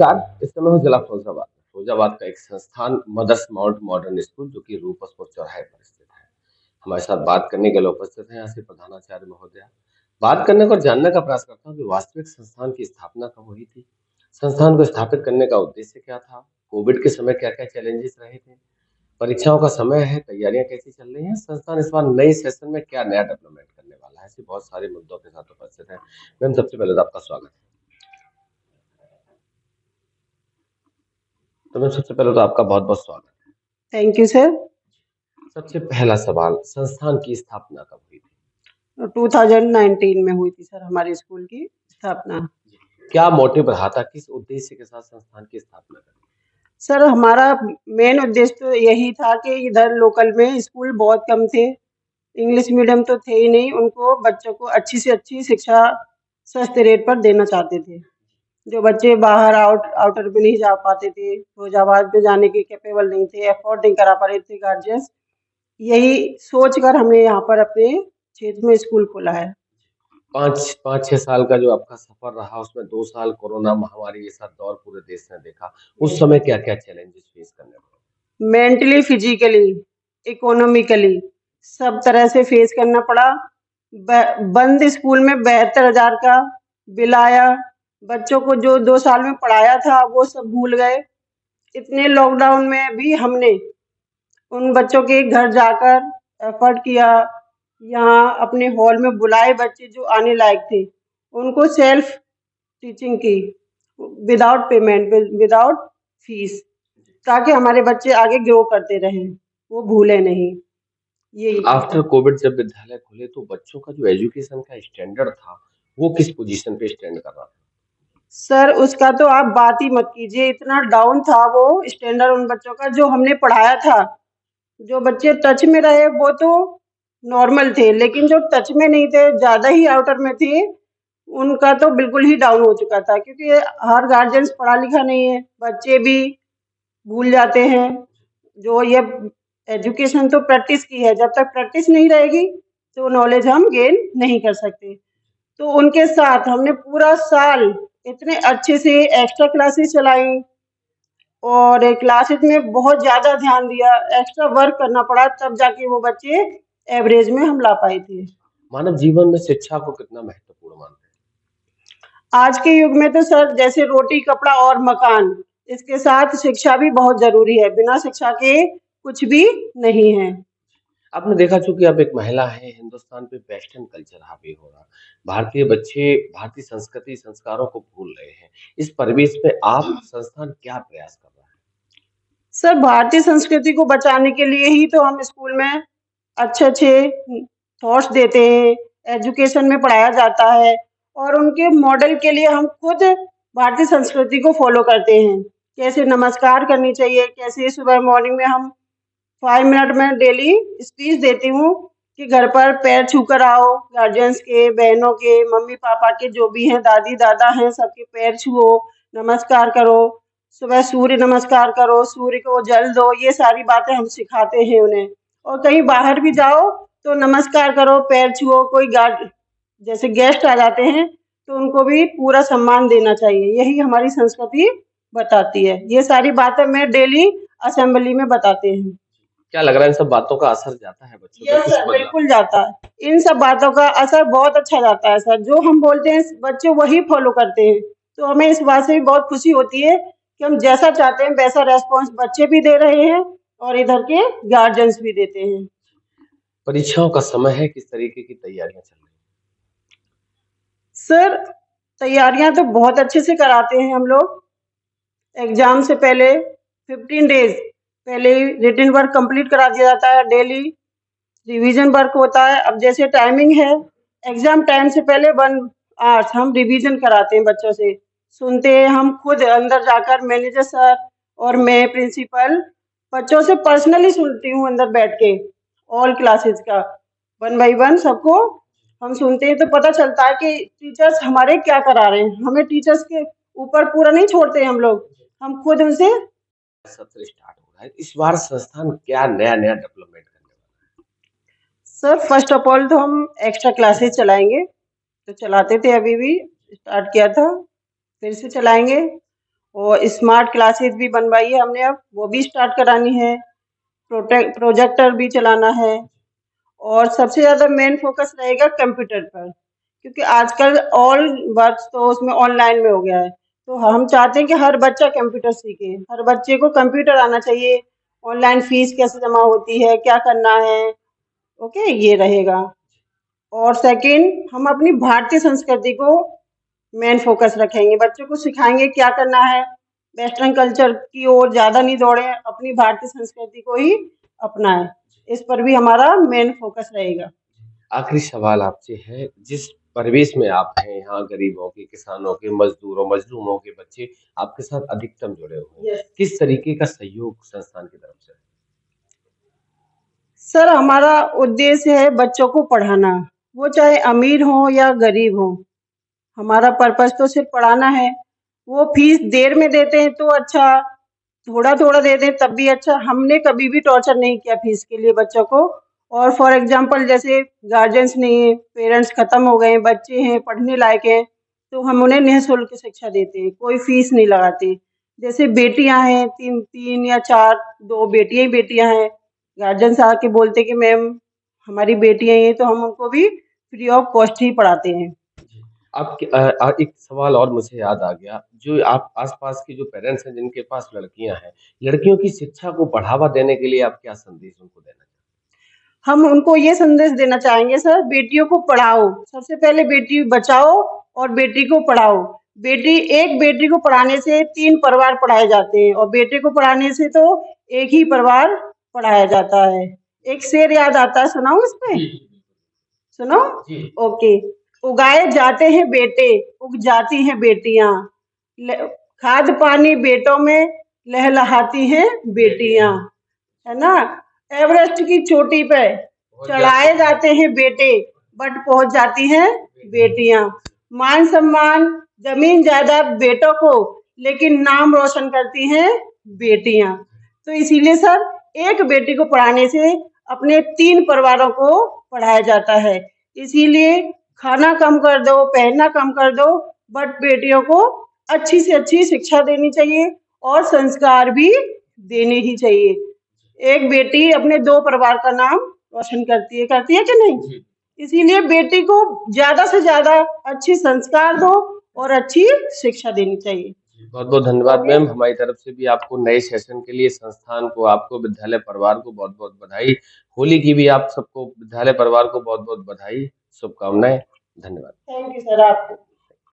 नमस्कार। इस समय हूँ जिला फिरोजाबाद में। फिरोजाबाद का एक संस्थान मदर्स माउंट मॉडर्न स्कूल जो कि रूपसपुर चौराहे पर स्थित है। हमारे साथ बात करने के लिए उपस्थित हैं यहाँ से प्रधानाचार्य महोदया। बात करने को और जानने का प्रयास करता हूँ कि वास्तविक संस्थान की स्थापना कब हुई थी, संस्थान को स्थापित करने का उद्देश्य क्या था, कोविड के समय क्या क्या चैलेंजेस रहे थे, परीक्षाओं का समय है, तैयारियां कैसी चल रही हैं, संस्थान इस बार नई सेशन में क्या नया डेवलपमेंट करने वाला है, ऐसे बहुत सारे मुद्दों के साथ उपस्थित है। मैम, सबसे पहले तो आपका स्वागत है। तो मैम, सबसे पहले तो आपका बहुत बहुत स्वागत है। Thank you sir. सबसे पहला सवाल, संस्थान की स्थापना कब हुई थी? 2019 में हुई थी सर हमारे स्कूल की स्थापना। क्या मोटिव रहा था, किस उद्देश्य के साथ संस्थान की स्थापना करी? सर हमारा मेन उद्देश्य तो यही था कि इधर लोकल में स्कूल बहुत कम थे, इंग्लिश मीडियम तो थे ही नहीं, उनको बच्चों को अच्छी से अच्छी शिक्षा सस्ते रेट पर देना चाहते थे। जो बच्चे बाहर आउटर में नहीं जा पाते थे, फिरोजाबाद में जाने के कैपेबल नहीं थे, अफोर्ड नहीं करा पा रहे थे गार्जियंस, यही सोचकर हमने यहाँ पर अपने क्षेत्र में स्कूल खोला है। पाँच पाँच छह साल का जो आपका सफर रहा, उसमें 2 साल कोरोना महामारी के साथ दौर पूरे देश ने देखा। उस समय क्या क्या चैलेंजेस फेस करने पड़े? मेंटली, फिजिकली, इकोनॉमिकली सब तरह से फेस करना पड़ा। बंद स्कूल में 72,000 का बिल आया। बच्चों को जो 2 साल में पढ़ाया था वो सब भूल गए। इतने लॉकडाउन में भी हमने उन बच्चों के घर जाकर एफर्ट किया, यहाँ अपने हॉल में बुलाए बच्चे जो आने लायक थे, उनको सेल्फ टीचिंग की विदाउट पेमेंट, विदाउट फीस, ताकि हमारे बच्चे आगे ग्रो करते रहें, वो भूले नहीं। यही आफ्टर कोविड जब विद्यालय खुले तो बच्चों का जो एजुकेशन का स्टैंडर्ड था, वो किस पोजीशन पे स्टैंड कर रहा था? सर उसका तो आप बात ही मत कीजिए, इतना डाउन था वो स्टैंडर्ड उन बच्चों का। जो हमने पढ़ाया था, जो बच्चे टच में रहे वो तो नॉर्मल थे, लेकिन जो टच में नहीं थे, ज़्यादा ही आउटर में थे, उनका तो बिल्कुल ही डाउन हो चुका था। क्योंकि हर गार्जियंस पढ़ा लिखा नहीं है, बच्चे भी भूल जाते हैं। जो ये एजुकेशन तो प्रैक्टिस की है, जब तक प्रैक्टिस नहीं रहेगी तो नॉलेज हम गेन नहीं कर सकते। तो उनके साथ हमने पूरा साल इतने अच्छे से एक्स्ट्रा क्लासेस चलाई और क्लासेस में बहुत ज़्यादा ध्यान दिया, एक्स्ट्रा वर्क करना पड़ा, तब जाके वो बच्चे एवरेज में हम ला पाए थे। मानव जीवन में शिक्षा को कितना महत्वपूर्ण मानते हैं? आज के युग में तो सर जैसे रोटी, कपड़ा और मकान, इसके साथ शिक्षा भी बहुत जरूरी है। बिना शिक्षा के कुछ भी नहीं है। आपने देखा, चूंकि आप एक महिला हैं, हिंदुस्तान पे वेस्टर्न कल्चर हावी हो रहा, भारतीय बच्चे भारतीय संस्कृति संस्कारों को भूल रहे हैं। इस परिवेश में आप संस्थान क्या प्रयास कर रहा है? सर भारतीय संस्कृति को बचाने के लिए ही तो हम स्कूल में अच्छे अच्छे थॉट्स देते हैं, एजुकेशन में पढ़ाया जाता है, और उनके मॉडल के लिए हम खुद भारतीय संस्कृति को फॉलो करते हैं। कैसे नमस्कार करनी चाहिए, कैसे सुबह मॉर्निंग में हम 5 मिनट में डेली स्पीच देती हूँ कि घर पर पैर छू कर आओ, गार्जियंस के, बहनों के, मम्मी पापा के, जो भी हैं, दादी दादा हैं, सबके पैर छुओ, नमस्कार करो, सुबह सूर्य नमस्कार करो, सूर्य को जल दो, ये सारी बातें हम सिखाते हैं उन्हें। और कहीं बाहर भी जाओ तो नमस्कार करो, पैर छुओ, कोई गार्ड जैसे गेस्ट आ जाते हैं तो उनको भी पूरा सम्मान देना चाहिए। यही हमारी संस्कृति बताती है। ये सारी बातें मैं डेली असेंबली में बताते हैं। क्या लग रहा है, इन सब बातों का असर जाता है बच्चों पे? यस कुछ सर, बदलाव? बिल्कुल जाता है। इन सब बातों का असर बहुत अच्छा जाता है सर। जो हम बोलते हैं बच्चे वही फॉलो करते हैं। तो हमें इस बात से भी बहुत खुशी होती है कि हम जैसा चाहते हैं वैसा रेस्पॉन्स बच्चे भी दे रहे हैं और इधर के गार्जियंस भी देते हैं। परीक्षाओं का समय है, किस तरीके की तैयारियां चल रही हैं? सर तैयारियां तो बहुत अच्छे से कराते हैं हम लोग। एग्जाम से पहले 15 डेज पहले ही रिटन वर्क कंप्लीट करा दिया जाता है। डेली रिवीजन वर्क होता है। अब जैसे टाइमिंग है, एग्जाम टाइम से पहले 1 आवर्स हम रिवीजन कराते हैं, बच्चों से सुनते हैं। हम खुद अंदर जाकर, मैनेजर सर और मैं प्रिंसिपल, बच्चों से पर्सनली सुनती हूँ अंदर बैठ के, ऑल क्लासेस का 1 बाय 1 सबको हम सुनते हैं। तो पता चलता है कि टीचर्स हमारे क्या करा रहे हैं। हमें टीचर्स के ऊपर पूरा नहीं छोड़ते हम लोग, हम खुद उनसे। सत्र स्टार्ट हो रहा है, इस बार संस्थान क्या नया नया डेवलपमेंट करने वाला सर फर्स्ट ऑफ ऑल तो हम एक्स्ट्रा क्लासेस चलाएंगे, तो चलाते थे, अभी भी स्टार्ट किया था, फिर से चलाएंगे। और स्मार्ट क्लासेस भी बनवाई है हमने, अब वो भी स्टार्ट करानी है, प्रोजेक्टर भी चलाना है, और सबसे ज़्यादा मेन फोकस रहेगा कंप्यूटर पर, क्योंकि आजकल ऑल वर्क तो उसमें ऑनलाइन में हो गया है। तो हम चाहते हैं कि हर बच्चा कंप्यूटर सीखे, हर बच्चे को कंप्यूटर आना चाहिए, ऑनलाइन फीस कैसे जमा होती है, क्या करना है, ओके, ये रहेगा। और सेकंड, हम अपनी भारतीय संस्कृति को मेन फोकस रखेंगे, बच्चों को सिखाएंगे क्या करना है, वेस्टर्न कल्चर की ओर ज़्यादा नहीं दौड़े, अपनी भारतीय संस्कृति को ही अपनाएं। इस पर भी हमारा मेन फोकस रहेगा। आखिरी सवाल आपसे है, जिस परिवेश में आप हैं, यहाँ गरीबों के, किसानों के, मजदूरों मजलूमों के बच्चे आपके साथ अधिकतम जुड़े हुए हैं, यस किस तरीके का सहयोग संस्थान की तरफ से? सर, हमारा उद्देश्य है बच्चों को पढ़ाना, वो चाहे अमीर हो या गरीब हो, हमारा पर्पस तो सिर्फ पढ़ाना है। वो फीस देर में देते हैं तो अच्छा, थोड़ा थोड़ा देते हैं तब भी अच्छा। हमने कभी भी टॉर्चर नहीं किया फीस के लिए बच्चों को। और फॉर एग्जांपल जैसे गार्जियंस नहीं है, पेरेंट्स खत्म हो गए, बच्चे हैं पढ़ने लायक हैं, तो हम उन्हें निःशुल्क शिक्षा देते हैं, कोई फीस नहीं लगाते। जैसे बेटियां हैं, तीन तीन या चार, दो बेटियां ही बेटियां हैं, गार्जियंस आके बोलते कि मैम हमारी बेटियां हैं, तो हम उनको भी फ्री ऑफ कॉस्ट ही पढ़ाते हैं। जी। आपके एक सवाल और मुझे याद आ गया, जो आप आस-पास के जो पेरेंट्स हैं जिनके पास लड़कियाँ हैं, लड़कियों की शिक्षा को बढ़ावा देने के लिए आप क्या संदेश उनको देना चाहेंगे? हम उनको ये संदेश देना चाहेंगे सर, बेटियों को पढ़ाओ, सबसे पहले बेटी बचाओ और बेटी को पढ़ाओ। एक बेटी को पढ़ाने से 3 परिवार पढ़ाए जाते हैं, और बेटे को पढ़ाने से तो एक ही परिवार पढ़ाया जाता है। एक शेर याद आता है, सुनाऊं इस पे? जी, जी, बिल्कुल। सुनो? जी। ओके। उगाए जाते हैं बेटे, उग जाती हैं बेटियां, खाद पानी बेटों में लहलहाती हैं बेटियां, है ना? एवरेस्ट की चोटी पे चढ़ाए जाते हैं बेटे, बट पहुंच जाती हैं बेटियां। मान सम्मान जमीन जायदाद बेटों को, लेकिन नाम रोशन करती हैं बेटियां। तो इसीलिए सर, एक बेटी को पढ़ाने से अपने 3 परिवारों को पढ़ाया जाता है। इसीलिए खाना कम कर दो, पहनना कम कर दो, बट बेटियों को अच्छी से अच्छी शिक्षा देनी चाहिए और संस्कार भी देने ही चाहिए। एक बेटी अपने 2 परिवार का नाम रोशन करती है कि नहीं? जी। इसीलिए बेटी को ज़्यादा से ज़्यादा अच्छी संस्कार दो और अच्छी शिक्षा देनी चाहिए। बहुत-बहुत धन्यवाद ओके? मैम, हमारी तरफ से भी आपको नए सेशन के लिए संस्थान को, आपको, विद्यालय परिवार को बहुत-बहुत बधाई। होली की भी आप सबको, विद्यालय परिवार को बहुत-बहुत बधाई, शुभकामनाएँ। धन्यवाद। थैंक यू सर आपको।